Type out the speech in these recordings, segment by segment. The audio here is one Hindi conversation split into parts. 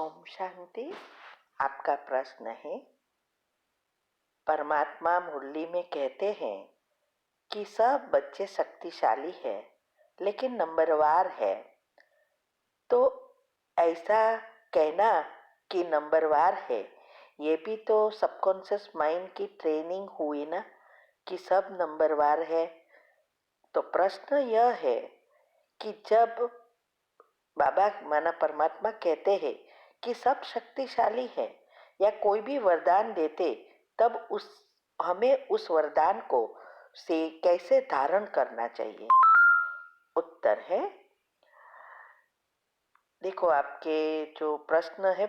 ओम शांति। आपका प्रश्न है, परमात्मा मुरली में कहते हैं कि सब बच्चे शक्तिशाली है लेकिन नंबरवार है। तो ऐसा कहना कि नंबरवार है, ये भी तो सबकॉन्शियस माइंड की ट्रेनिंग हुई ना कि सब नंबरवार है। तो प्रश्न यह है कि जब बाबा माना परमात्मा कहते हैं कि सब शक्तिशाली है या कोई भी वरदान देते, तब हमें उस वरदान को से कैसे धारण करना चाहिए। उत्तर है, देखो आपके जो प्रश्न है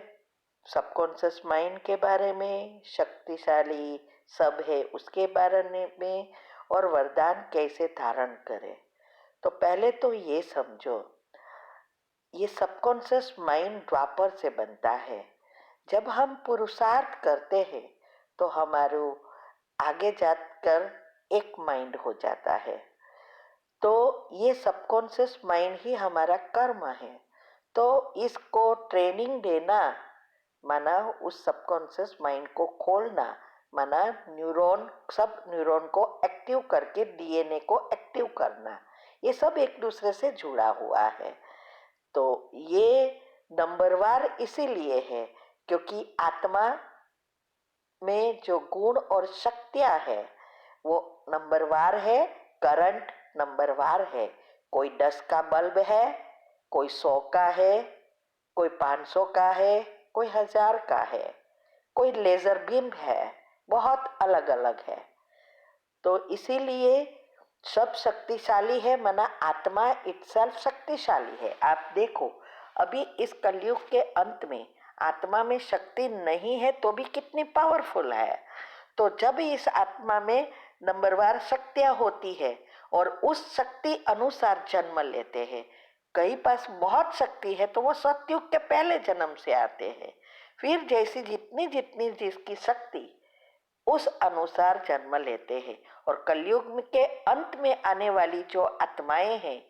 सबकॉन्शियस माइंड के बारे में, शक्तिशाली सब है उसके बारे में, और वरदान कैसे धारण करें। तो पहले तो ये समझो, ये सबकॉन्शियस माइंड द्वापर से बनता है। जब हम पुरुषार्थ करते हैं तो हमारे आगे जाकर एक माइंड हो जाता है। तो ये सबकॉन्शियस माइंड ही हमारा कर्म है। तो इसको ट्रेनिंग देना माना उस सबकॉन्शियस माइंड को खोलना, माना सब न्यूरॉन को एक्टिव करके डीएनए को एक्टिव करना। ये सब एक दूसरे से जुड़ा हुआ है। तो ये नंबरवार इसीलिए है क्योंकि आत्मा में जो गुण और शक्तियां है वो नंबरवार है। करंट नंबरवार है। कोई 10 का बल्ब है, कोई 100 का है, कोई 500 का है, कोई 1000 का है, कोई लेजर बीम है, बहुत अलग अलग है। तो इसीलिए सब शक्तिशाली है, माना आत्मा इटसेल्फ शक्तिशाली है। आप देखो अभी इस कलयुग के अंत में आत्मा में शक्ति नहीं है तो भी कितनी पावरफुल है। तो जब इस आत्मा में नंबरवार शक्तियां होती है और उस शक्ति अनुसार जन्म लेते हैं, कई पास बहुत शक्ति है तो वो सतयुग के पहले जन्म से आते हैं। फिर जैसी जितनी जितनी जिसकी शक्ति उस अनुसार जन्म लेते हैं। और कलयुग के अंत में आने वाली जो आत्माएं हैं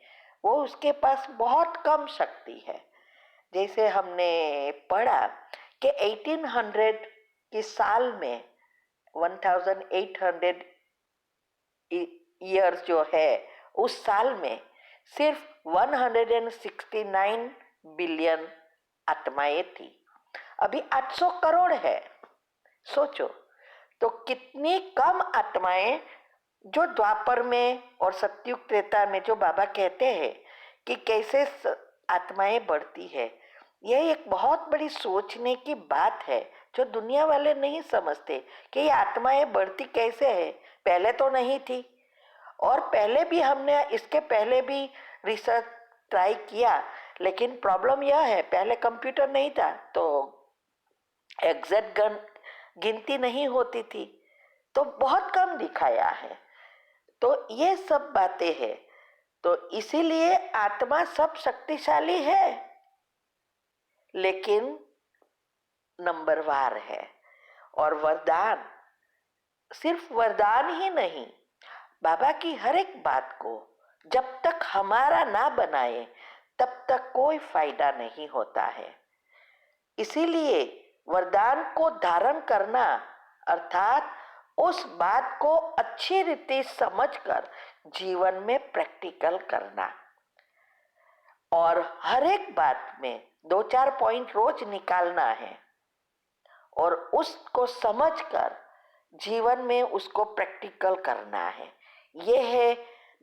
वो उसके पास बहुत कम शक्ति है। जैसे हमने पढ़ा कि 1800 की साल में 1800 ईयर्स जो है उस साल में सिर्फ 169 बिलियन आत्माएं थी। अभी 800 करोड़ है। सोचो तो कितनी कम आत्माएं जो द्वापर में और सतयुग त्रेता में, जो बाबा कहते हैं कि कैसे आत्माएं बढ़ती है। यह एक बहुत बड़ी सोचने की बात है जो दुनिया वाले नहीं समझते कि ये आत्माएं बढ़ती कैसे है। पहले तो नहीं थी, और पहले भी हमने इसके पहले भी रिसर्च ट्राई किया, लेकिन प्रॉब्लम यह है पहले कंप्यूटर नहीं था तो एग्जैक्ट गिनती नहीं होती थी, तो बहुत कम दिखाया है। तो ये सब बातें हैं। तो इसीलिए आत्मा सब शक्तिशाली है लेकिन नंबरवार है। और वरदान सिर्फ वरदान ही नहीं, बाबा की हर एक बात को जब तक हमारा ना बनाए तब तक कोई फायदा नहीं होता है। इसीलिए वरदान को धारण करना अर्थात उस बात को अच्छी रीति समझकर जीवन में प्रैक्टिकल करना, और हर एक बात में 2-4 पॉइंट रोज निकालना है और उसको समझकर जीवन में उसको प्रैक्टिकल करना है। यह है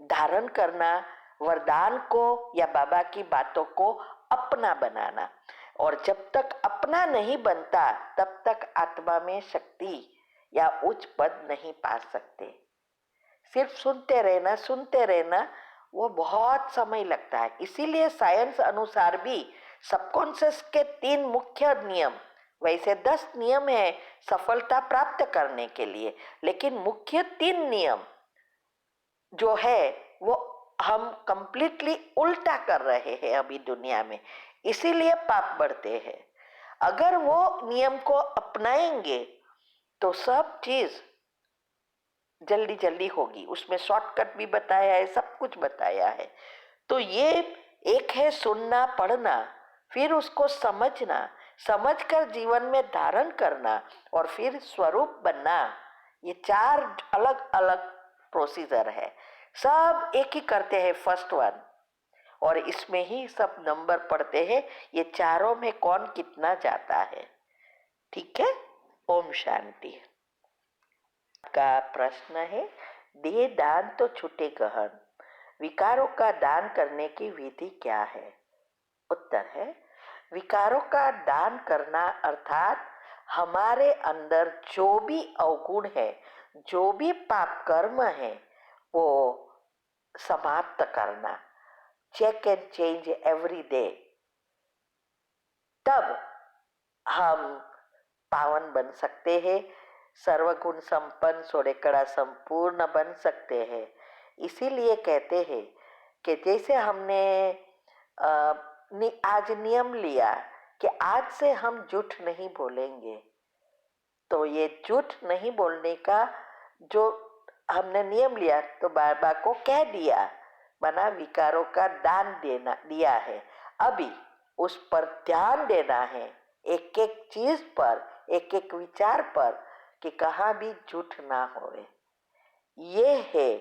धारण करना, वरदान को या बाबा की बातों को अपना बनाना। और जब तक अपना नहीं बनता तब तक आत्मा में शक्ति या उच्च पद नहीं पा सकते। सिर्फ सुनते रहना वो बहुत समय लगता है। इसीलिए साइंस अनुसार भी सबकॉन्शियस के 3 मुख्य नियम, वैसे 10 नियम है सफलता प्राप्त करने के लिए, लेकिन मुख्य 3 नियम जो है वो हम कंप्लीटली उल्टा कर रहे हैं अभी दुनिया में, इसीलिए पाप बढ़ते हैं। अगर वो नियम को अपनाएंगे तो सब चीज जल्दी जल्दी होगी। उसमें शॉर्टकट भी बताया है, सब कुछ बताया है। तो ये एक है सुनना पढ़ना, फिर उसको समझना, समझकर जीवन में धारण करना और फिर स्वरूप बनना, ये 4 अलग अलग प्रोसीजर है। सब एक ही करते हैं फर्स्ट वन, और इसमें ही सब नंबर पढ़ते हैं, ये चारों में कौन कितना जाता है। ठीक है। ओम शांति। का प्रश्न है, दे दान तो छूटे गहन, विकारों का दान करने की विधि क्या है? उत्तर है, विकारों का दान करना अर्थात हमारे अंदर जो भी अवगुण है, जो भी पाप कर्म है, वो समाप्त करना। Check and change every day. तब हम पावन बन सकते हैं, सर्वगुण संपन्न सोड़ेकड़ा संपूर्ण बन सकते हैं। इसीलिए कहते हैं कि जैसे हमने आज नियम लिया कि आज से हम झूठ नहीं बोलेंगे, तो ये झूठ नहीं बोलने का जो हमने नियम लिया तो बाबा को कह दिया, बना विकारों का दान दिया है। अभी उस पर ध्यान देना है, एक एक चीज पर, एक एक विचार पर, कि कहाँ भी झूठ ना होवे। ये है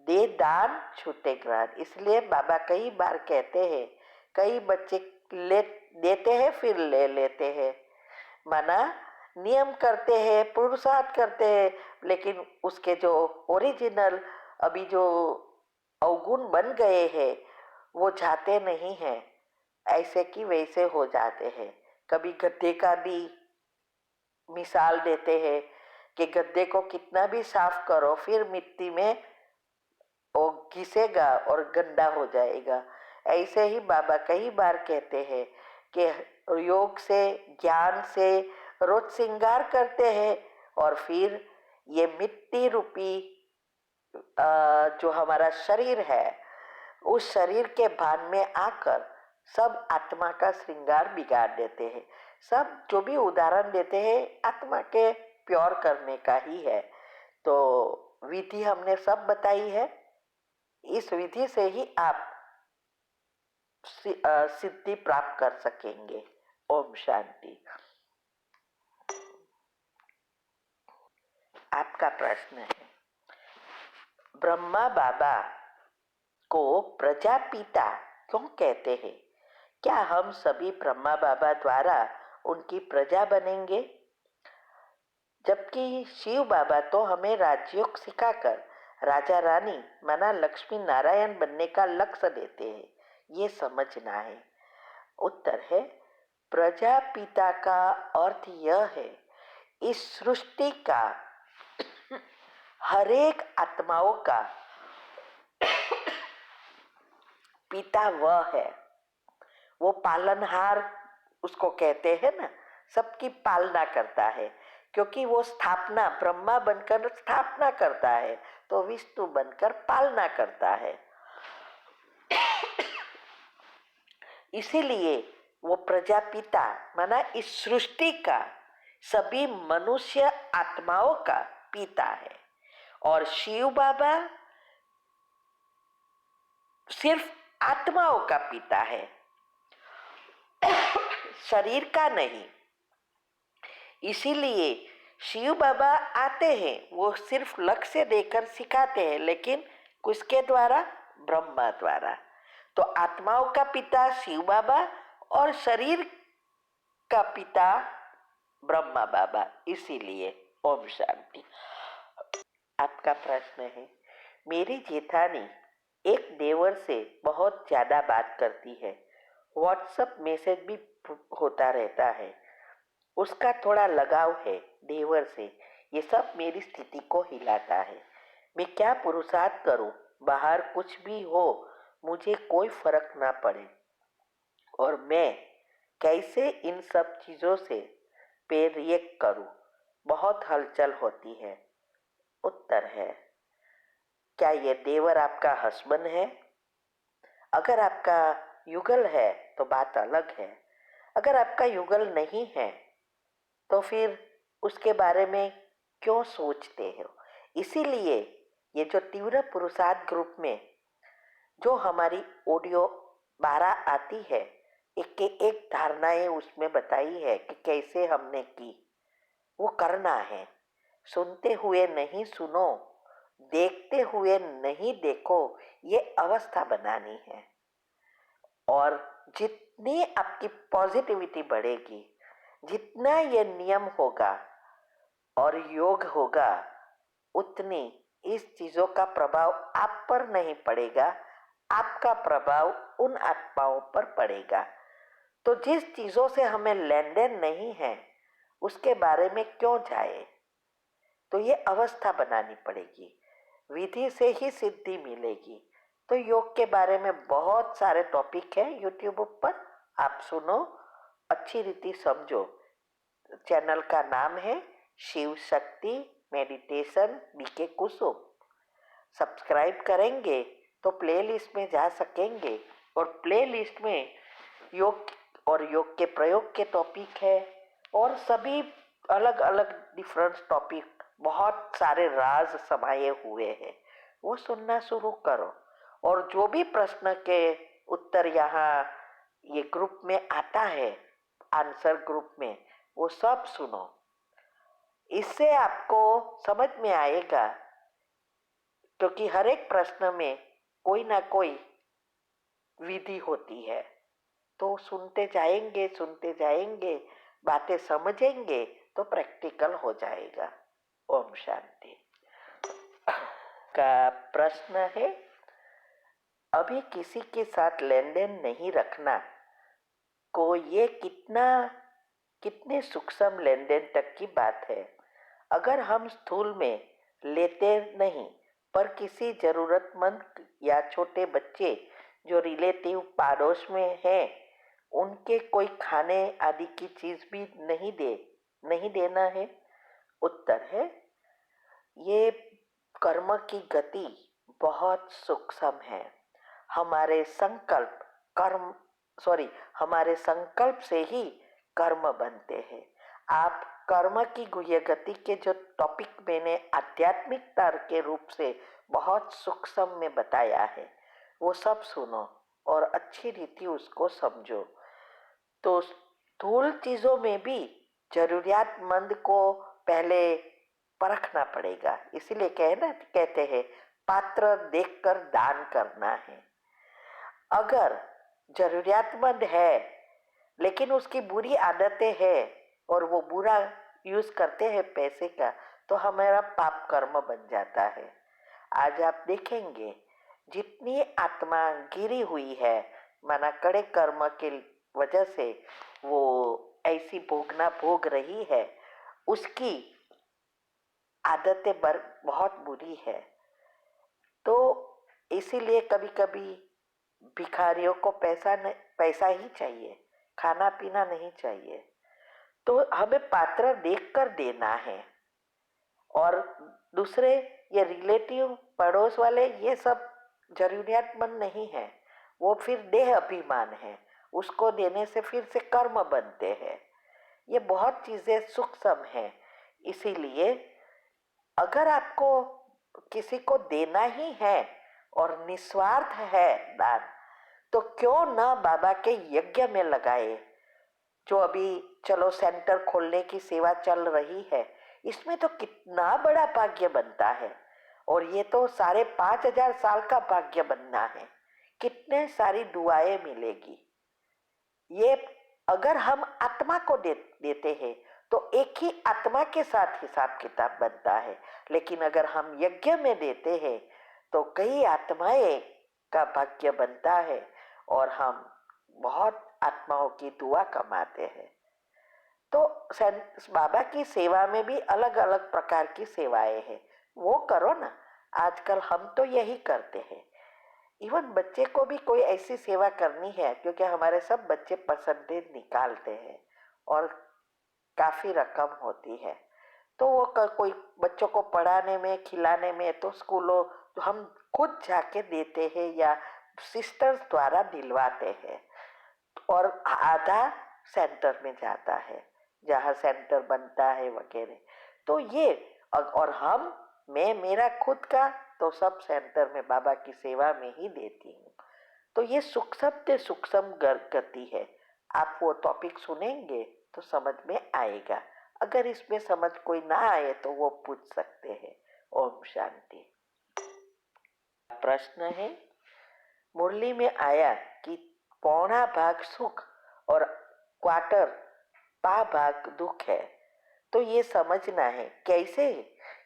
दे दान छूटे ग्रहण। इसलिए बाबा कई बार कहते हैं, कई बच्चे ले देते हैं फिर ले लेते हैं, माना नियम करते हैं, पुरुषार्थ करते हैं, लेकिन उसके जो ओरिजिनल अभी जो अवगुण बन गए हैं वो जाते नहीं हैं, ऐसे की वैसे हो जाते हैं। कभी गद्दे का भी मिसाल देते हैं कि गद्दे को कितना भी साफ करो फिर मिट्टी में वो घिसेगा और गंदा हो जाएगा। ऐसे ही बाबा कई बार कहते हैं कि योग से, ज्ञान से रोज श्रृंगार करते हैं, और फिर ये मिट्टी रूपी जो हमारा शरीर है, उस शरीर के भान में आकर सब आत्मा का श्रृंगार बिगाड़ देते हैं। सब जो भी उदाहरण देते हैं आत्मा के प्योर करने का ही है। तो विधि हमने सब बताई है, इस विधि से ही आप सिद्धि प्राप्त कर सकेंगे। ओम शांति। आपका प्रश्न है, ब्रह्मा बाबा को प्रजापिता क्यों कहते हैं? क्या हम सभी ब्रह्मा बाबा द्वारा उनकी प्रजा बनेंगे? जबकि शिव बाबा तो हमें राजयोग सिखाकर राजा रानी माना लक्ष्मी नारायण बनने का लक्ष्य देते हैं, ये समझना है। उत्तर है, प्रजापिता का अर्थ यह है, इस सृष्टि का हरेक आत्माओं का पिता वह है। वो पालनहार उसको कहते हैं ना, सबकी पालना करता है, क्योंकि वो स्थापना ब्रह्मा बनकर स्थापना करता है, तो विष्णु बनकर पालना करता है। इसीलिए वो प्रजापिता माना इस सृष्टि का सभी मनुष्य आत्माओं का पिता है। और शिव बाबा सिर्फ आत्माओं का पिता है, शरीर का नहीं। इसीलिए शिव बाबा आते हैं, वो सिर्फ लक्ष्य देकर सिखाते हैं, लेकिन किसके द्वारा? ब्रह्मा द्वारा। तो आत्माओं का पिता शिव बाबा और शरीर का पिता ब्रह्मा बाबा, इसीलिए। ओम शांति। आपका प्रश्न है, मेरी जेठानी एक देवर से बहुत ज्यादा बात करती है, व्हाट्सएप मैसेज भी होता रहता है, उसका थोड़ा लगाव है देवर से, ये सब मेरी स्थिति को हिलाता है। मैं क्या पुरुषार्थ करूं? बाहर कुछ भी हो मुझे कोई फर्क ना पड़े, और मैं कैसे इन सब चीजों से पे रिएक्ट करूं? बहुत हलचल होती है। उत्तर है, क्या ये देवर आपका हस्बैंड है? अगर आपका युगल है तो बात अलग है, अगर आपका युगल नहीं है तो फिर उसके बारे में क्यों सोचते हो? इसीलिए ये जो तीव्र पुरुषार्थ ग्रुप में जो हमारी ऑडियो 12 आती है, एक के एक धारणाएं उसमें बताई है कि कैसे हमने की, वो करना है। सुनते हुए नहीं सुनो, देखते हुए नहीं देखो, ये अवस्था बनानी है। और जितनी आपकी पॉजिटिविटी बढ़ेगी, जितना ये नियम होगा और योग होगा, उतनी इस चीजों का प्रभाव आप पर नहीं पड़ेगा, आपका प्रभाव उन आत्माओं पर पड़ेगा। तो जिस चीजों से हमें लेन देन नहीं है, उसके बारे में क्यों जाए? तो ये अवस्था बनानी पड़ेगी, विधि से ही सिद्धि मिलेगी। तो योग के बारे में बहुत सारे टॉपिक है यूट्यूब पर, आप सुनो, अच्छी रीति समझो। चैनल का नाम है शिव शक्ति मेडिटेशन बीके कुसुम। सब्सक्राइब करेंगे तो प्लेलिस्ट में जा सकेंगे, और प्लेलिस्ट में योग और योग के प्रयोग के टॉपिक है, और सभी अलग अलग डिफरेंट टॉपिक, बहुत सारे राज समाये हुए हैं, वो सुनना शुरू करो। और जो भी प्रश्न के उत्तर यहाँ ये ग्रुप में आता है, आंसर ग्रुप में, वो सब सुनो। इससे आपको समझ में आएगा, क्योंकि हर एक प्रश्न में कोई ना कोई विधि होती है। तो सुनते जाएंगे, बातें समझेंगे तो प्रैक्टिकल हो जाएगा। ओम शांति। का प्रश्न है, अभी किसी के साथ लेन देन नहीं रखना को ये कितने सूक्ष्म लेन देन तक की बात है? अगर हम स्थूल में लेते नहीं, पर किसी जरूरतमंद या छोटे बच्चे जो रिलेटिव पाड़ोस में हैं, उनके कोई खाने आदि की चीज भी नहीं देना है? उत्तर है, ये कर्म की गति बहुत सूक्ष्म है। हमारे संकल्प कर्म हमारे संकल्प से ही कर्म बनते हैं। आप कर्म की गुह्य गति के जो टॉपिक मैंने आध्यात्मिकता के रूप से बहुत सूक्ष्म में बताया है, वो सब सुनो और अच्छी रीति उसको समझो। तो स्थूल चीजों में भी जरूरियातमंद को पहले परखना पड़ेगा। इसीलिए कहते हैं पात्र देखकर दान करना है। अगर जरूरियातमंद है लेकिन उसकी बुरी आदतें हैं और वो बुरा यूज करते हैं पैसे का, तो हमारा पाप कर्म बन जाता है। आज आप देखेंगे जितनी आत्मा गिरी हुई है, माना कड़े कर्म के वजह से वो ऐसी भोग रही है, उसकी आदतें बहुत बुरी है। तो इसीलिए कभी कभी भिखारियों को पैसा ही चाहिए, खाना पीना नहीं चाहिए। तो हमें पात्र देखकर देना है। और दूसरे ये रिलेटिव पड़ोस वाले, ये सब जरूरियातमंद नहीं है, वो फिर देह अभिमान है, उसको देने से फिर से कर्म बनते हैं। ये बहुत चीजें सूक्ष्म है। इसीलिए अगर आपको किसी को देना ही है और निस्वार्थ है दान, तो क्यों ना बाबा के यज्ञ में लगाए। जो अभी चलो सेंटर खोलने की सेवा चल रही है, इसमें तो कितना बड़ा भाग्य बनता है, और ये तो 5,500 साल का भाग्य बनना है। कितने सारी दुआएं मिलेगी। ये अगर हम आत्मा को देते हैं तो एक ही आत्मा के साथ हिसाब किताब बनता है, लेकिन अगर हम यज्ञ में देते हैं तो कई आत्माएं का भाग्य बनता है, और हम बहुत आत्माओं की दुआ कमाते हैं। तो बाबा की सेवा में भी अलग अलग प्रकार की सेवाएं हैं, वो करो ना। आजकल हम तो यही करते हैं। इवन बच्चे को भी कोई ऐसी सेवा करनी है, क्योंकि हमारे सब बच्चे परसेंटेज निकालते हैं और काफी रकम होती है। तो वो कोई बच्चों को पढ़ाने में, खिलाने में, तो स्कूलों तो हम खुद जाके देते हैं या सिस्टर्स द्वारा दिलवाते हैं, और आधा सेंटर में जाता है जहाँ सेंटर बनता है वगैरह। तो ये और मेरा खुद का तो सब सेंटर में बाबा की सेवा में ही देती हूँ। तो ये सूक्ष्म गति है। आप वो टॉपिक सुनेंगे तो समझ में आएगा। अगर इसमें समझ कोई ना आए तो वो पूछ सकते हैं। ओम शांति। प्रश्न है, मुरली में आया कि पौना भाग सुख और क्वार्टर पा भाग दुख है, तो ये समझना है कैसे?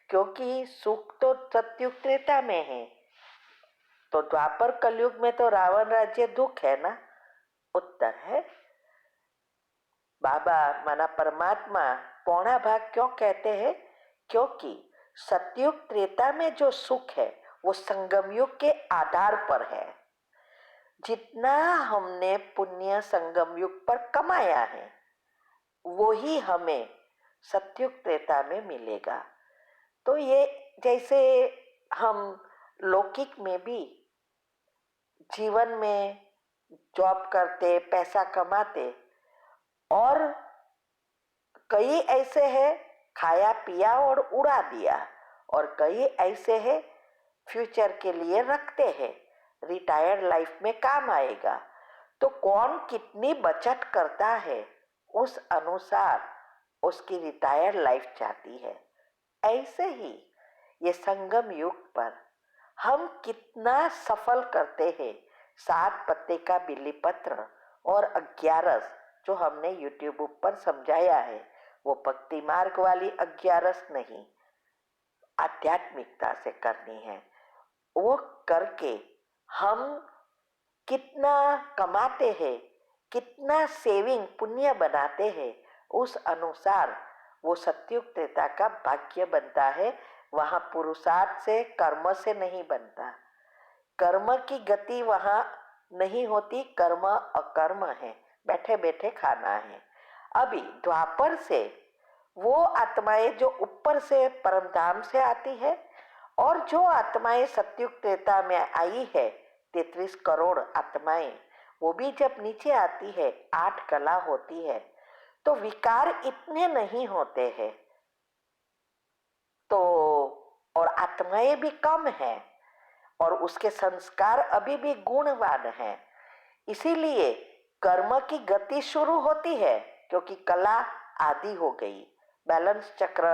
क्योंकि सुख तो सतयुग त्रेता में है, तो द्वापर कलयुग में तो रावण राज्य दुख है ना। उत्तर है, बाबा माना परमात्मा पौना भाग क्यों कहते हैं? क्योंकि सतयुग त्रेता में जो सुख है वो संगम युग के आधार पर है। जितना हमने पुण्य संगम युग पर कमाया है वो ही हमें सतयुग त्रेता में मिलेगा। तो ये जैसे हम लौकिक में भी जीवन में जॉब करते, पैसा कमाते, और कई ऐसे हैं खाया पिया और उड़ा दिया, और कई ऐसे हैं फ्यूचर के लिए रखते हैं, रिटायर्ड लाइफ में काम आएगा। तो कौन कितनी बचत करता है उस अनुसार उसकी रिटायर्ड लाइफ जाती है। ऐसे ही ये संगम युग पर हम कितना सफल करते हैं। 7 पत्ते का बिल्ली पत्र और 11 जो हमने यूट्यूब पर समझाया है, वो भक्ति मार्ग वाली 11 नहीं, आध्यात्मिकता से करनी है। वो करके हम कितना कमाते हैं, कितना सेविंग पुण्य बनाते हैं, उस अनुसार वो सतयुग त्रेता का भाग्य बनता है। वहां पुरुषार्थ से कर्म से नहीं बनता, कर्म की गति वहां नहीं होती, कर्म अकर्म है, बैठे बैठे खाना है। अभी द्वापर से वो आत्माएं जो ऊपर से परम धाम से आती है, और जो आत्माएं सतयुग त्रेता में आई है 33 करोड़ आत्माएं, वो भी जब नीचे आती है 8 कला होती है, तो विकार इतने नहीं होते हैं। तो और आत्माएं भी कम है और उसके संस्कार अभी भी गुणवान है। इसीलिए कर्म की गति शुरू होती है, क्योंकि कला आदि हो गई, बैलेंस चक्र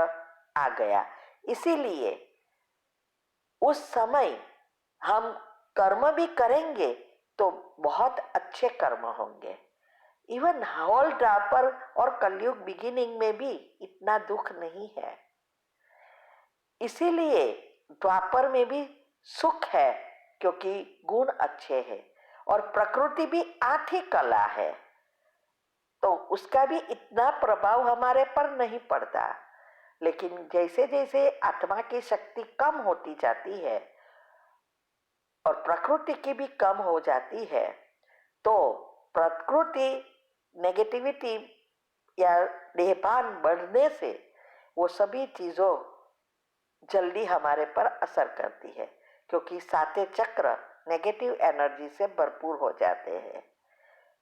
आ गया। इसीलिए उस समय हम कर्म भी करेंगे तो बहुत अच्छे कर्म होंगे। इवन होल ड्रापर और कलयुग बिगिनिंग में भी इतना दुख नहीं है। इसीलिए द्वापर में भी सुख है, क्योंकि गुण अच्छे हैं, और प्रकृति भी 8 ही कला है, तो उसका भी इतना प्रभाव हमारे पर नहीं पड़ता। लेकिन जैसे जैसे आत्मा की शक्ति कम होती जाती है और प्रकृति की भी कम हो जाती है, तो प्रकृति नेगेटिविटी या देहभान बढ़ने से वो सभी चीजों जल्दी हमारे पर असर करती है, क्योंकि 7 चक्र नेगेटिव एनर्जी से भरपूर हो जाते हैं।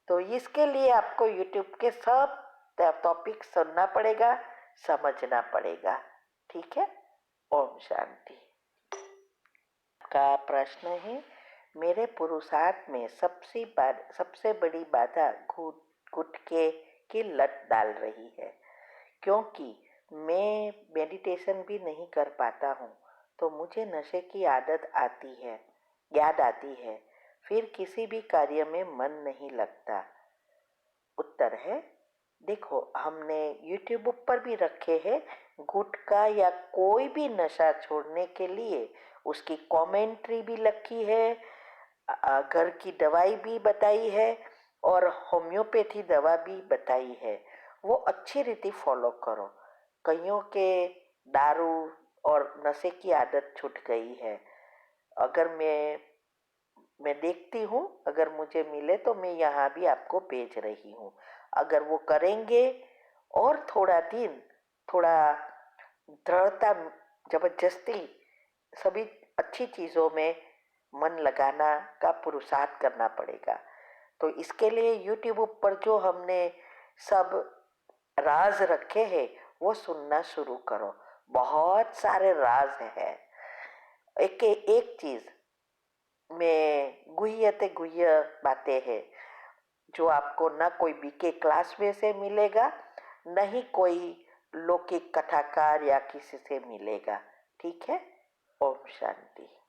तो इसके लिए आपको यूट्यूब के सब टॉपिक सुनना पड़ेगा, समझना पड़ेगा। ठीक है। ओम शांति। का प्रश्न है, मेरे पुरुषार्थ में सबसे बड़ी बाधा गुटखे की लत डाल रही है, क्योंकि मैं मेडिटेशन भी नहीं कर पाता हूँ, तो मुझे नशे की याद आती है, फिर किसी भी कार्य में मन नहीं लगता। उत्तर है, देखो हमने यूट्यूब पर भी रखे हैं, गुटखा या कोई भी नशा छोड़ने के लिए उसकी कमेंट्री भी लिखी है, घर की दवाई भी बताई है, और होम्योपैथी दवा भी बताई है। वो अच्छी रीति फॉलो करो। कईयों के दारू और नशे की आदत छूट गई है। अगर मैं देखती हूँ, अगर मुझे मिले तो मैं यहाँ भी आपको भेज रही हूँ। अगर वो करेंगे और थोड़ा दृढ़ता, जबरदस्ती सभी अच्छी चीज़ों में मन लगाना का पुरुषार्थ करना पड़ेगा। तो इसके लिए यूट्यूब पर जो हमने सब राज रखे हैं वो सुनना शुरू करो। बहुत सारे राज हैं। एक चीज में गुह्य बातें हैं जो आपको न कोई बीके क्लास में से मिलेगा, न ही कोई लौकिक कथाकार या किसी से मिलेगा। ठीक है। ओम शांति।